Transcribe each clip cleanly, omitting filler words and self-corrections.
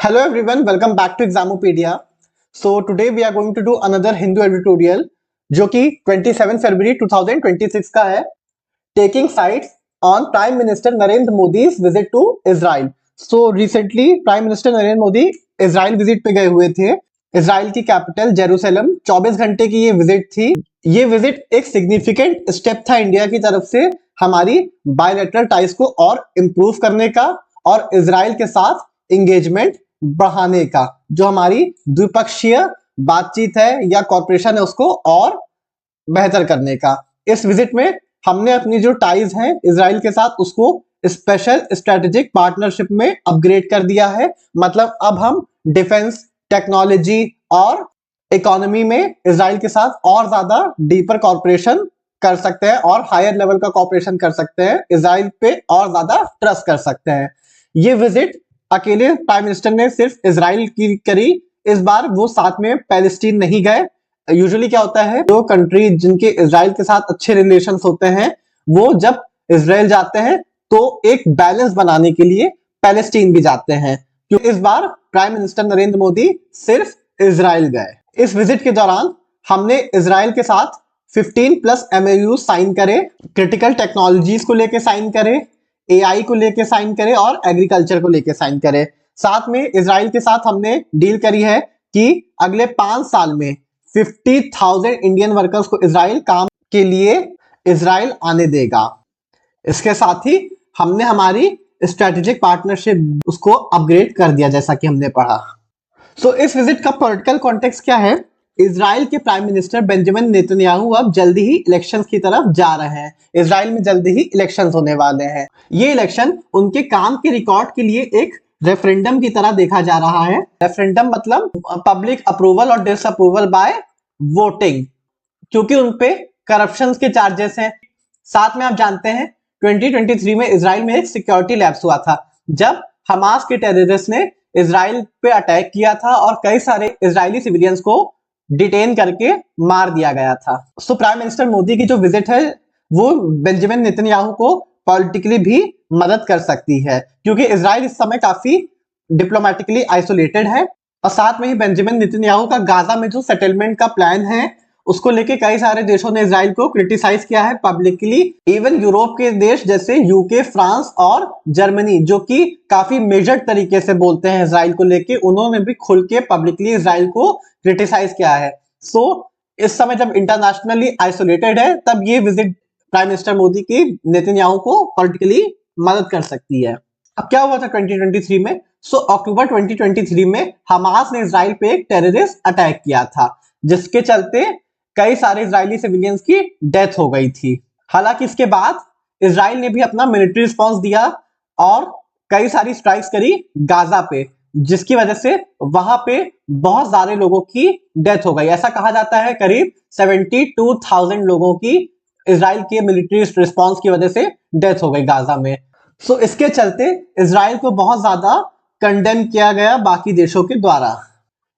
Hello everyone, welcome back to Examopedia. So today we are going to do another Hindu editorial जो कि 27 फरवरी 2026 का है, Taking sides on Prime Minister Narendra Modi's visit to Israel. So recently Prime Minister Narendra Modi Israel visit पे गए हुए थे। Israel की capital Jerusalem 24 घंटे की ये विजिट थी। ये विजिट एक सिग्निफिकेंट स्टेप था इंडिया की तरफ से हमारी बायलैटरल टाइज को और इम्प्रूव करने का और इजराइल के साथ एंगेजमेंट बढ़ाने का। जो हमारी द्विपक्षीय बातचीत है या कॉर्पोरेशन है उसको और बेहतर करने का। इस विजिट में हमने अपनी जो टाइज हैं इजराइल के साथ उसको स्पेशल स्ट्रेटेजिक पार्टनरशिप में अपग्रेड कर दिया है। मतलब अब हम डिफेंस, टेक्नोलॉजी और इकोनॉमी में इजराइल के साथ और ज्यादा डीपर कॉर्पोरेशन कर सकते हैं और हायर लेवल का कॉर्पोरेशन कर सकते हैं, इजराइल पे और ज्यादा ट्रस्ट कर सकते हैं। ये विजिट अकेले प्राइम मिनिस्टर ने सिर्फ इजराइल की करी, इस बार वो साथ में पैलेस्टीन नहीं गए। यूजुअली क्या होता है, जो कंट्री जिनके इजराइल के साथ अच्छे रिलेशंस होते हैं वो जब इजराइल जाते हैं तो एक बैलेंस बनाने के लिए पैलेस्टीन भी जाते हैं। क्योंकि इस बार प्राइम मिनिस्टर नरेंद्र मोदी सिर्फ इजराइल गए। इस विजिट के दौरान हमने इजराइल के साथ 15+ MOU साइन करे, क्रिटिकल टेक्नोलॉजीज को लेके साइन करे, AI को लेके साइन करे और एग्रीकल्चर को लेके साइन करे। साथ में इजराइल के साथ हमने डील करी है कि अगले 5 साल में 50,000 इंडियन वर्कर्स को इजराइल काम के लिए इजराइल आने देगा। इसके साथ ही हमने हमारी स्ट्रेटेजिक पार्टनरशिप उसको अपग्रेड कर दिया, जैसा कि हमने पढ़ा। सो इस विजिट का पॉलिटिकल कॉन्टेक्स्ट क्या है? इजराइल के प्राइम मिनिस्टर बेंजामिन नेतन्याहू अब जल्दी ही इलेक्शंस की तरफ जा रहे हैं। इजराइल में जल्दी ही इलेक्शंस होने वाले हैं। ये इलेक्शन उनके काम के रिकॉर्ड के लिए एक रेफरेंडम की तरह देखा जा रहा है। रेफरेंडम मतलब पब्लिक अप्रूवल और डिसअप्रूवल बाय वोटिंग, क्योंकि उनपे करप्शन के चार्जेस हैं। साथ में आप जानते हैं 2023 में इजराइल में एक सिक्योरिटी लैप्स हुआ था जब हमास के टेररिस्ट ने इजराइल पे अटैक किया था और कई सारे इजरायली सिविलियंस को डिटेन करके मार दिया गया था। सो प्राइम मिनिस्टर मोदी की जो विजिट है वो बेंजामिन नेतन्याहू को पॉलिटिकली भी मदद कर सकती है, क्योंकि इजराइल इस समय काफी डिप्लोमेटिकली आइसोलेटेड है। और साथ में ही बेंजामिन नेतन्याहू का गाजा में जो सेटलमेंट का प्लान है उसको लेके कई सारे देशों ने इजराइल को क्रिटिसाइज किया है पब्लिकली। इवन यूरोप के देश जैसे यूके, फ्रांस और जर्मनी, जो कि काफी मेजर्ड तरीके से बोलते हैं इजराइल को लेके, उन्होंने भी खुल के पब्लिकली इजराइल को क्रिटिसाइज किया है। सो इस समय जब इंटरनेशनली आइसोलेटेड है तब ये विजिट प्राइम मिनिस्टर मोदी की नेतन्याहू को पॉलिटिकली मदद कर सकती है। अब क्या हुआ था 2023 में? अक्टूबर 2023 में हमास ने इजराइल पे एक टेररिस्ट अटैक किया था, जिसके चलते कई सारे इजरायली सिविलियंस की डेथ हो गई थी। हालांकि इसके बाद इजराइल ने भी अपना मिलिट्री रिस्पॉन्स दिया और कई सारी स्ट्राइक्स करी गाजा पे, जिसकी वजह से वहां पे बहुत सारे लोगों की डेथ हो गई। ऐसा कहा जाता है करीब 72,000 लोगों की इजराइल के मिलिट्री रिस्पॉन्स की वजह से डेथ हो गई गाजा में। सो इसके चलते इजराइल को बहुत ज्यादा कंडेम किया गया बाकी देशों के द्वारा।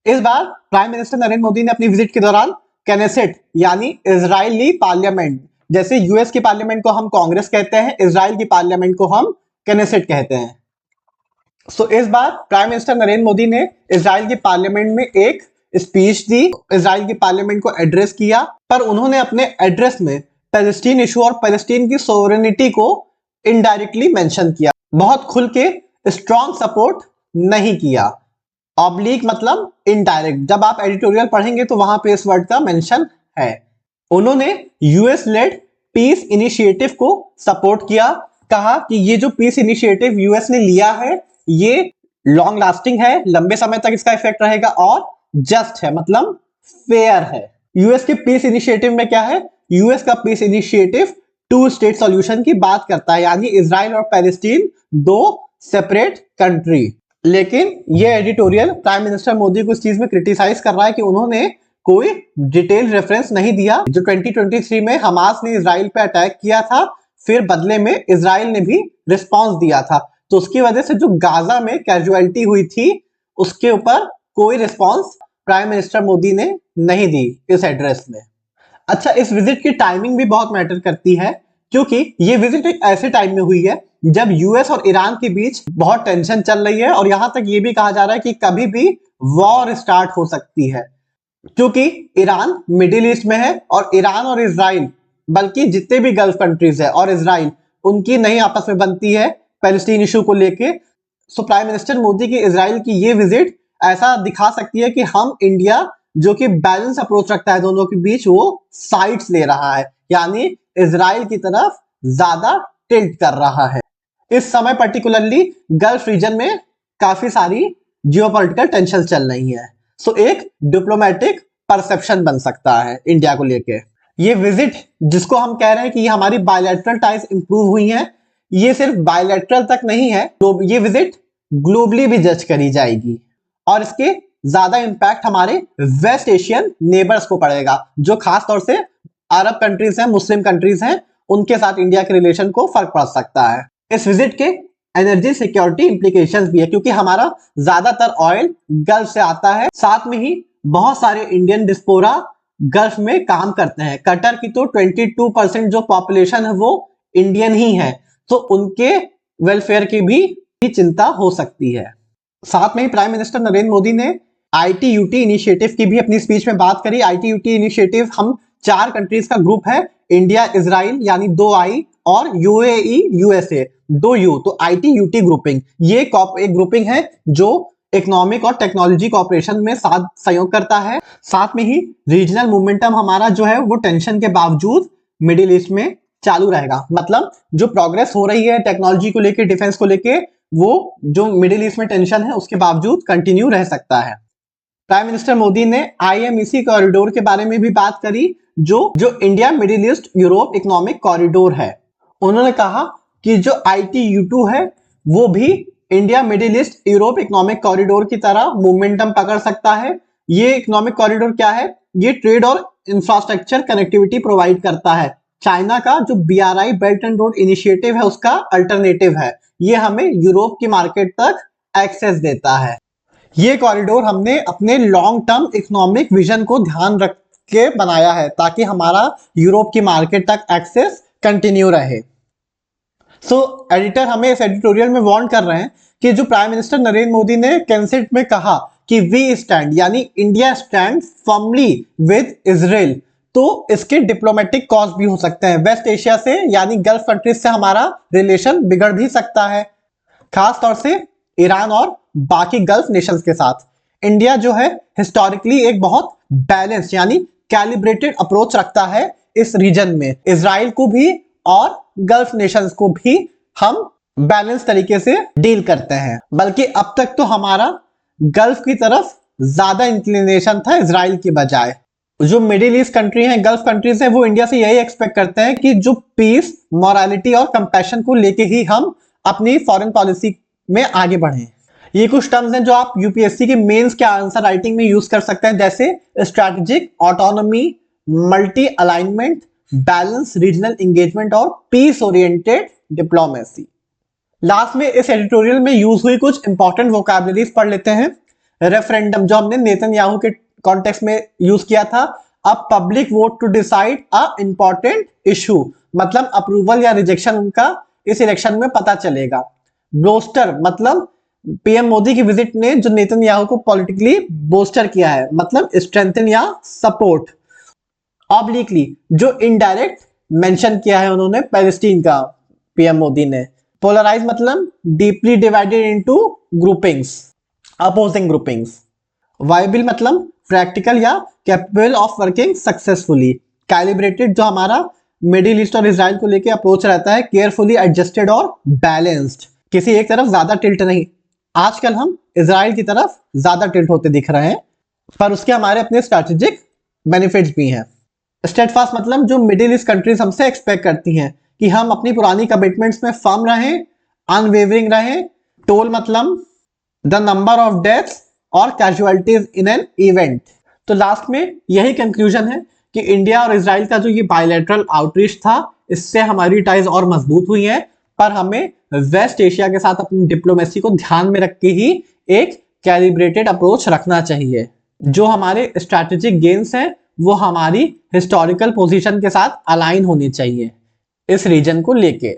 इस बार प्राइम मिनिस्टर नरेंद्र मोदी ने अपनी विजिट के दौरान कैनेसेट यानी इजरायली पार्लियामेंट, जैसे यूएस की पार्लियामेंट को हम कांग्रेस कहते हैं, इजराइल की पार्लियामेंट को हम कैनेसेट कहते हैं। सो इस बार प्राइम मिनिस्टर नरेंद्र मोदी ने इजराइल की पार्लियामेंट में एक स्पीच दी, इजराइल की पार्लियामेंट को एड्रेस किया, पर उन्होंने अपने एड्रेस में पैलेस्टीन इशू और पैलेस्टीन की सोवरेनिटी को इनडायरेक्टली मेंशन किया। बहुत खुल के स्ट्रॉन्ग सपोर्ट नहीं किया। ऑब्लिक मतलब इनडायरेक्ट, जब आप एडिटोरियल पढ़ेंगे तो वहां पे इस वर्ड का मेंशन है। उन्होंने यूएस लेड पीस इनिशिएटिव को सपोर्ट किया, कहा कि ये जो पीस इनिशिएटिव यूएस ने लिया है ये लॉन्ग लास्टिंग है, लंबे समय तक इसका इफेक्ट रहेगा और जस्ट है, मतलब फेयर है। यूएस के पीस इनिशिएटिव में क्या है? यूएस का पीस इनिशिएटिव 2 स्टेट सॉल्यूशन की बात करता है, यानी इजराइल और पैलेस्टीन 2 सेपरेट कंट्री। लेकिन ये एडिटोरियल प्राइम मिनिस्टर मोदी को इस चीज में क्रिटिसाइज कर रहा है कि उन्होंने कोई डिटेल रेफरेंस नहीं दिया। जो 2023 में हमास ने इजराइल पे अटैक किया था, फिर बदले में इजराइल ने भी रिस्पांस दिया था, तो उसकी वजह से जो गाजा में कैजुअलिटी हुई थी उसके ऊपर कोई रिस्पांस प्राइम मिनिस्टर मोदी ने नहीं दी इस एड्रेस में। अच्छा, इस विजिट की टाइमिंग भी बहुत मैटर करती है, क्योंकि ये विजिट एक ऐसे टाइम में हुई है जब यूएस और ईरान के बीच बहुत टेंशन चल रही है और यहां तक ये भी कहा जा रहा है कि कभी भी वॉर स्टार्ट हो सकती है, क्योंकि ईरान मिडिल ईस्ट में है और ईरान और इजराइल, बल्कि जितने भी गल्फ कंट्रीज है और इजराइल, उनकी नहीं आपस में बनती है पैलेस्टीन इशू को लेके। सो प्राइम मिनिस्टर मोदी की इजराइल की ये विजिट ऐसा दिखा सकती है कि हम इंडिया जो कि बैलेंस अप्रोच रखता है दोनों के बीच, वो साइड्स ले रहा है, यानी इजराइल की तरफ ज्यादा टिल्ट कर रहा है। इस समय पर्टिकुलरली गल्फ रीजन में काफी सारी जियोपॉलिटिकल टेंशन चल रही है। सो एक डिप्लोमेटिक परसेप्शन बन सकता है इंडिया को लेके। ये विजिट जिसको हम कह रहे हैं कि ये हमारी बायलैटरल टाइज इंप्रूव हुई हैं, ये सिर्फ बायलैटरल तक नहीं है, तो ये विजिट ग्लोबली भी जज करी जाएगी और इसके ज्यादा इंपैक्ट हमारे वेस्ट एशियन नेबर्स को पड़ेगा, जो खास तौर से अरब कंट्रीज हैं, मुस्लिम कंट्रीज हैं, उनके साथ इंडिया के रिलेशन को फर्क पड़ सकता है। इस विजिट के एनर्जी सिक्योरिटी इंप्लीकेशंस भी है, क्योंकि हमारा ज्यादातर ऑयल गल्फ से आता है, साथ में ही बहुत सारे इंडियन डिस्पोरा गल्फ में काम करते हैं। कतर की तो 22% जो पॉपुलेशन है वो इंडियन ही है, तो उनके वेलफेयर की भी चिंता हो सकती है। साथ में ही प्राइम मिनिस्टर नरेंद्र मोदी ने ITUT इनिशिएटिव की भी अपनी स्पीच में बात करी। ITUT इनिशिएटिव हम 4 कंट्रीज का ग्रुप है, इंडिया इजराइल यानी 2I और UAE USA 2U, तो ITUT ग्रुपिंग ये एक ग्रुपिंग है जो इकोनॉमिक और टेक्नोलॉजी कॉपरेशन में साथ सहयोग करता है। साथ में ही रीजनल मोमेंटम हमारा जो है वो टेंशन के बावजूद मिडिल ईस्ट में चालू रहेगा, मतलब जो प्रोग्रेस हो रही है टेक्नोलॉजी को लेके, डिफेंस को लेके, वो जो मिडिल ईस्ट में टेंशन है उसके बावजूद कंटिन्यू रह सकता है। प्राइम मिनिस्टर मोदी ने IMEC कॉरिडोर के बारे में भी बात करी, जो India middle east Europe economic corridor है। उन्होंने कहा कि जो ITU2 है वो भी India middle east Europe economic corridor की तरह मोमेंटम पकड़ सकता है। ये इकोनॉमिक कॉरिडोर क्या है? ये ट्रेड और इंफ्रास्ट्रक्चर कनेक्टिविटी प्रोवाइड करता है। चाइना का जो BRI belt and road initiative है उसका अल्टरनेटिव है। ये हमें यूरोप की मार्केट तक एक्सेस देता है। ये कॉरिडोर हमने अपने लॉन्ग टर्म इकोनॉमिक विजन को ध्यान रख के बनाया है, ताकि हमारा यूरोप की मार्केट तक एक्सेस कंटिन्यू रहे। सो एडिटर हमें इस एडिटोरियल में वार्न कर रहे हैं कि जो प्राइम मिनिस्टर नरेंद्र मोदी ने कैंसेट में कहा कि वी स्टैंड यानी India stand firmly with Israel, तो इसके डिप्लोमेटिक कॉज भी हो सकते हैं। वेस्ट एशिया से यानी गल्फ कंट्रीज से हमारा रिलेशन बिगड़ भी सकता है, खास तौर से ईरान और बाकी गल्फ नेशंस के साथ। इंडिया जो है हिस्टोरिकली एक बहुत बैलेंस यानी कैलिब्रेटेड अप्रोच रखता है इस रीजन में। इजराइल को भी और गल्फ नेशंस को भी हम बैलेंस तरीके से डील करते हैं, बल्कि अब तक तो हमारा गल्फ की तरफ ज्यादा इंक्लिनेशन था इजराइल की बजाय। जो मिडिल ईस्ट कंट्री हैं, गल्फ कंट्रीज हैं, वो इंडिया से यही एक्सपेक्ट करते हैं कि जो पीस, मोरालिटी और कंपैशन को लेके ही हम अपनी फॉरेन पॉलिसी में आगे बढ़ें। ये कुछ टर्म्स हैं जो आप यूपीएससी के मेंस के आंसर राइटिंग में यूज कर सकते हैं, जैसे strategic autonomy, multi alignment, balance, regional engagement और पीस ओरिएंटेड डिप्लोमेसी। लास्ट में इस एडिटोरियल में यूज हुई कुछ इंपॉर्टेंट वोकैबुलरीज पढ़ लेते हैं। रेफरेंडम जो हमने नेतन्याहू के कॉन्टेक्स्ट में यूज किया था। A public vote to decide a important issue, मतलब अप्रूवल या रिजेक्शन उनका इस इलेक्शन में पता चलेगा। बोस्टर मतलब पीएम मोदी की विजिट ने जो नेतन्याहू को पॉलिटिकली बोस्टर किया है, मतलब स्ट्रेंथन या सपोर्ट। ऑब्लिकली जो इनडायरेक्ट मेंशन किया है उन्होंने पैलेस्टीन का पीएम मोदी ने। पोलराइज मतलब deeply divided into groupings, opposing groupings. Viable मतलब प्रैक्टिकल या capable of working successfully. Calibrated जो हमारा मिडिल ईस्ट और इजराइल को लेके अप्रोच रहता है, केयरफुली एडजस्टेड और बैलेंस्ड, किसी एक तरफ ज्यादा टिल्ट नहीं। आजकल हम इजराइल की तरफ ज्यादा टिल्ट होते दिख रहे हैं, पर उसके हमारे अपने स्ट्रैटेजिक बेनिफिट्स भी हैं। स्टेडफास्ट मतलब जो मिडिल ईस्ट कंट्रीज हमसे एक्सपेक्ट करती हैं कि हम अपनी पुरानी कमिटमेंट्स में फर्म रहें, अनवेवरिंग रहें। टोल मतलब द नंबर ऑफ डेथ्स और कैजुअलिटीज इन एन इवेंट। तो लास्ट में यही कंक्लूजन है कि इंडिया और इजराइल का जो ये बायलैटरल आउटरीच था, इससे हमारी टाइज और मजबूत हुई है, पर हमें वेस्ट एशिया के साथ अपनी डिप्लोमेसी को ध्यान में रख के ही एक कैलिब्रेटेड अप्रोच रखना चाहिए। जो हमारे स्ट्रैटेजिक गेन्स हैं वो हमारी हिस्टोरिकल पोजीशन के साथ अलाइन होनी चाहिए इस रीजन को लेके।